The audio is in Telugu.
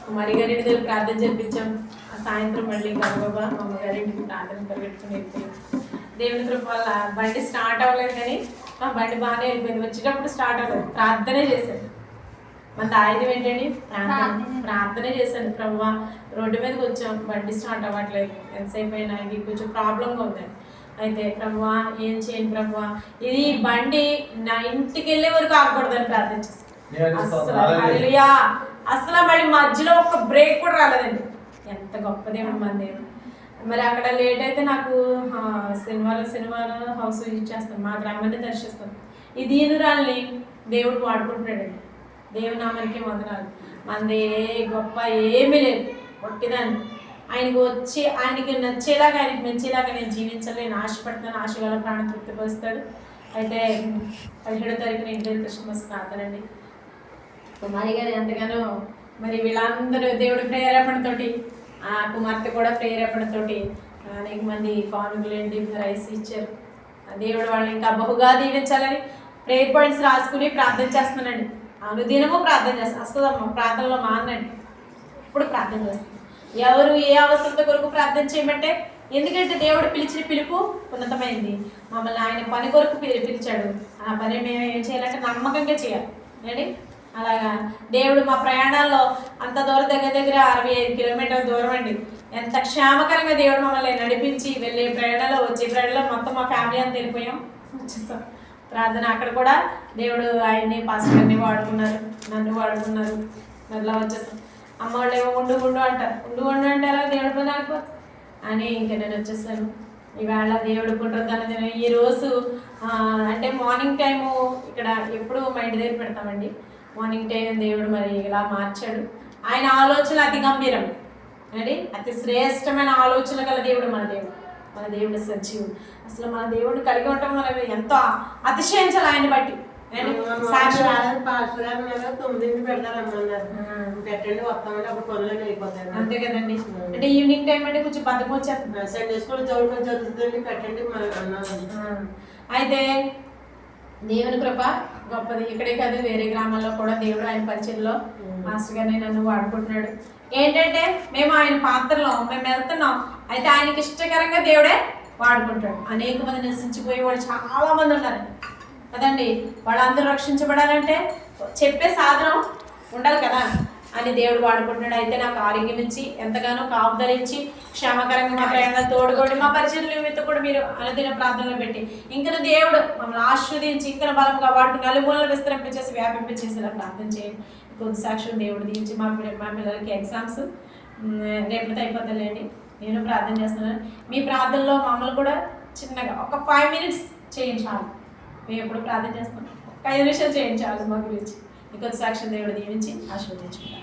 కుమారి గారి దగ్గర ప్రార్థన చేయించాం. సాయంత్రం మళ్ళీ గబగబా మా అమ్మగారింటికి ప్రార్థన పెట్టుకుని వెళ్ళిపోయి దేవుని కృప వల్ల బండి స్టార్ట్ అవ్వలేదు, కానీ మా బండి బాగానే వెళ్ళిపోయింది. వచ్చేటప్పుడు స్టార్ట్ అవ్వలేదు, ప్రార్థనే చేశాను. మన ఆయుధం ఏంటండి? ప్రార్థనే చేశాను. ప్రభువా రోడ్డు మీదకి వచ్చాం, బండి స్టార్ట్ అవ్వట్లేదు, ఎంతసేపు అయినా ఇది కొంచెం ప్రాబ్లంగా ఉందండి. అయితే ప్రభువా ఏం చేయండి ప్రభువా, ఇది బండి నా ఇంటికి వెళ్ళే వరకు ఆగకూడదని ప్రార్థించేస్తాను. అసలు మళ్ళీ మధ్యలో ఒక బ్రేక్ కూడా రాలేదండి. ఎంత గొప్పదేమో మన దేవుడు. మరి అక్కడ లేట్ అయితే నాకు శనివారం హౌస్ విజిట్ చేస్తాను, మా గ్రామాన్ని దర్శిస్తాను. ఈ దీనురాల్ని దేవుడు వాడుకుంటున్నాడండి. దేవుని నామానికి వందనాలు. మనది గొప్ప ఏమీ లేదు, ఒట్టిదాన్ని. ఆయనకు వచ్చి ఆయనకి నచ్చేలాగా, ఆయనకి మెచ్చేలాగా నేను జీవించలేని ఆశపడతాను. ఆశగల ప్రాణ తృప్తిపరుస్తాడు. అయితే 17వ తారీఖున ఇంటి క్రిస్మస్ ప్రార్థనండి. కుమారి గారు ఎంతగానో మరి వీళ్ళందరూ దేవుడి ప్రేరేపణతోటి, ఆ కుమార్తె కూడా ప్రేరేపణతోటి అనేక మంది కానుకలేండి రైస్ ఇచ్చారు. దేవుడు వాళ్ళని ఇంకా బహుగా దీవించాలని ప్రేయర్ పాయింట్స్ రాసుకుని ప్రార్థన చేస్తున్నానండి. అనుదినము ప్రార్థన చేస్తాను. వస్తుందమ్మా ప్రార్థనలో మానండి, ఇప్పుడు ప్రార్థన చేస్తాను. ఎవరు ఏ అవసరంతో కొరకు ప్రార్థన చేయమంటే, ఎందుకంటే దేవుడు పిలిచిన పిలుపు ఉన్నతమైంది. మమ్మల్ని ఆయన పని కొరకు పిలిచాడు. ఆ పని మేము ఏం చేయాలంటే నమ్మకంగా చేయాలి అండి. అలాగా దేవుడు మా ప్రయాణాల్లో అంత దూరం దగ్గర 65 కిలోమీటర్ల దూరం అండి. ఎంత క్షేమకరంగా దేవుడు మమ్మల్ని నడిపించి వెళ్ళే ప్రయాణంలో వచ్చే ప్రయాణంలో మొత్తం మా ఫ్యామిలీ అంతా వెళ్ళిపోయాం, వచ్చేస్తాం. ప్రార్థన అక్కడ కూడా దేవుడు ఆయన్ని పాస్టర్ని వాడుకున్నారు, నన్ను వాడుకున్నారు. మళ్ళీ వచ్చేస్తాం. అమ్మ వాళ్ళు ఏమో ఉండు అంటారు. ఉండు అంటే అలా దేవుడి పని ఆగిపోతుంది అని ఇంకా నేను వచ్చేసాను. ఈవేళ దేవుడు పుట్టిన ఈరోజు అంటే మార్నింగ్ టైము ఇక్కడ ఎప్పుడు మా ఇంటి దగ్గర పెడతామండి. మార్నింగ్ టైం దేవుడు మరి ఇలా మార్చాడు. ఆయన ఆలోచన అతి గంభీరం అండి, అతి శ్రేష్టమైన ఆలోచన గల దేవుడు మన దేవుడు సజీవుడు. అసలు మన దేవుడు కలిగి ఉండటం వల్ల ఎంతో అతిశయించాలి ఆయన బట్టి. అంతే కదండి. అంటే ఈవినింగ్ టైం అంటే కొంచెం బతుకు వచ్చేస్తుంది. సండే స్కూల్ చదువుతుంది పెట్టండి. అయితే దేవుని కృప గొప్పది. ఇక్కడే కాదు వేరే గ్రామాల్లో కూడా దేవుడు ఆయన పరిచయంలో మాస్టర్ గారిని నన్ను వాడుకుంటున్నాడు. ఏంటంటే మేము ఆయన పాత్రలో మేము వెళ్తున్నాం. అయితే ఆయనకి ఇష్టకరంగా దేవుడే వాడుకుంటాడు. అనేక మంది నశించిపోయే వాళ్ళు చాలా మంది ఉన్నారు కదండి. వాళ్ళందరూ రక్షించబడాలంటే చెప్పే సాధనం ఉండాలి కదా అని దేవుడు వాడుకుంటున్నాడు. అయితే నాకు ఆరోగ్యం ఇచ్చి ఎంతగానో కాపుదలిచ్చి క్షేమకరంగా మా ప్రయాణాలు తోడుకోండి. మా పరిచయం నిమిత్తం కూడా మీరు అనుదిన ప్రార్థనలు పెట్టి ఇంకా దేవుడు మమ్మల్ని ఆస్వాదించి ఇంకా బలంగా వాడుకుని నలుమూలలు విస్తరింపచేసి వ్యాపింపచేసేలా ప్రార్థన చేయండి. కొద్ది సాక్షులు దేవుడు దీవించి మా పిల్లలకి ఎగ్జామ్స్ రేపటితో అయిపోతాయండి. నేను ప్రార్థన చేస్తున్నాను. మీ ప్రార్థనలో మమ్మల్ని కూడా చిన్నగా ఒక 5 minutes చేయించాలి. మేము ఎప్పుడు ప్రార్థన చేస్తాం, 5 నిమిషాలు చేయించాలి మా గురించి. ఇంకొక సాక్షి దేవుడు దీవించి ఆశీర్వదించుకుంటాం.